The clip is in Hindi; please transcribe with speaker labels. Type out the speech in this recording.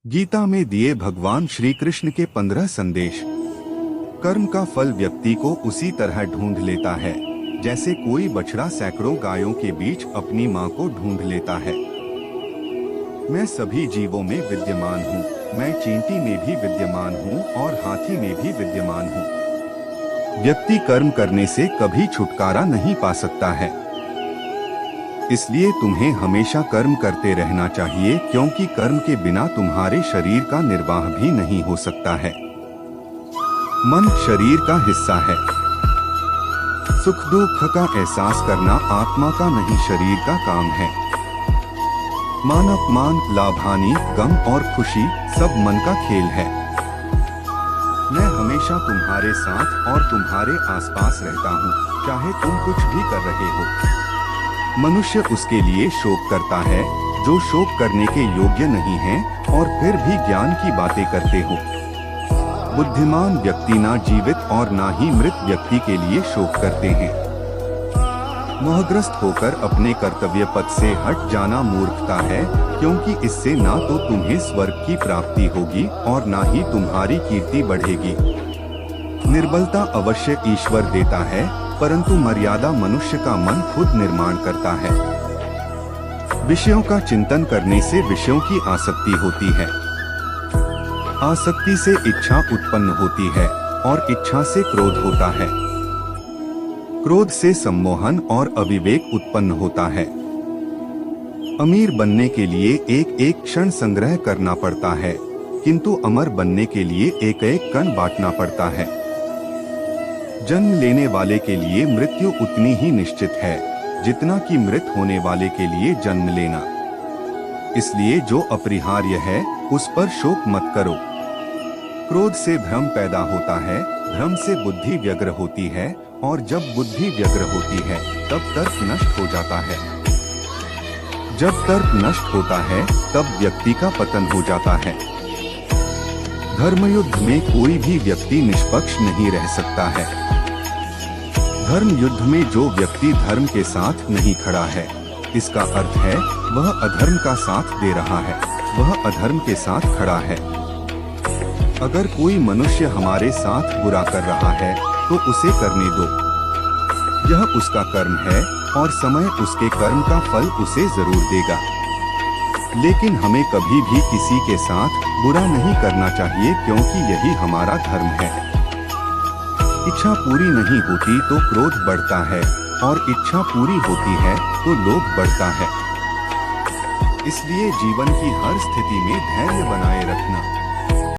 Speaker 1: गीता में दिए भगवान श्री कृष्ण के 15 संदेश। कर्म का फल व्यक्ति को उसी तरह ढूंढ लेता है जैसे कोई बछड़ा सैकड़ों गायों के बीच अपनी मां को ढूंढ लेता है। मैं सभी जीवों में विद्यमान हूँ, मैं चींटी में भी विद्यमान हूँ और हाथी में भी विद्यमान हूँ। व्यक्ति कर्म करने से कभी छुटकारा नहीं पा सकता है, इसलिए तुम्हें हमेशा कर्म करते रहना चाहिए, क्योंकि कर्म के बिना तुम्हारे शरीर का निर्वाह भी नहीं हो सकता है। मन शरीर का हिस्सा है। सुख दुख का एहसास करना आत्मा का नहीं शरीर का काम है। मान अपमान, लाभ हानि, गम और खुशी सब मन का खेल है। मैं हमेशा तुम्हारे साथ और तुम्हारे आसपास रहता हूँ, चाहे तुम कुछ भी कर रहे हो। मनुष्य उसके लिए शोक करता है जो शोक करने के योग्य नहीं है और फिर भी ज्ञान की बातें करते हो। बुद्धिमान व्यक्ति ना जीवित और ना ही मृत व्यक्ति के लिए शोक करते हैं। मोहग्रस्त होकर अपने कर्तव्य पथ से हट जाना मूर्खता है, क्योंकि इससे ना तो तुम्हें स्वर्ग की प्राप्ति होगी और ना ही तुम्हारी कीर्ति बढ़ेगी। निर्बलता अवश्य ईश्वर देता है, परंतु मर्यादा मनुष्य का मन खुद निर्माण करता है। विषयों का चिंतन करने से विषयों की आसक्ति होती है। आसक्ति से इच्छा उत्पन्न होती है और इच्छा से क्रोध होता है। क्रोध से सम्मोहन और अविवेक उत्पन्न होता है। अमीर बनने के लिए एक एक क्षण संग्रह करना पड़ता है, किंतु अमर बनने के लिए एक एक कण बांटना पड़ता है। जन्म लेने वाले के लिए मृत्यु उतनी ही निश्चित है जितना कि मृत होने वाले के लिए जन्म लेना। इसलिए जो अपरिहार्य है उस पर शोक मत करो। क्रोध से भ्रम पैदा होता है, भ्रम से बुद्धि व्यग्र होती है और जब बुद्धि व्यग्र होती है तब तर्क नष्ट हो जाता है। जब तर्क नष्ट होता है तब व्यक्ति का पतन हो जाता है। धर्मयुद्ध में कोई भी व्यक्ति निष्पक्ष नहीं रह सकता है। धर्म युद्ध में जो व्यक्ति धर्म के साथ नहीं खड़ा है, इसका अर्थ है वह अधर्म का साथ दे रहा है, वह अधर्म के साथ खड़ा है। अगर कोई मनुष्य हमारे साथ बुरा कर रहा है तो उसे करने दो, यह उसका कर्म है और समय उसके कर्म का फल उसे जरूर देगा। लेकिन हमें कभी भी किसी के साथ बुरा नहीं करना चाहिए, क्योंकि यही हमारा धर्म है। इच्छा पूरी नहीं होती तो क्रोध बढ़ता है और इच्छा पूरी होती है तो लोभ बढ़ता है। इसलिए जीवन की हर स्थिति में धैर्य बनाए रखना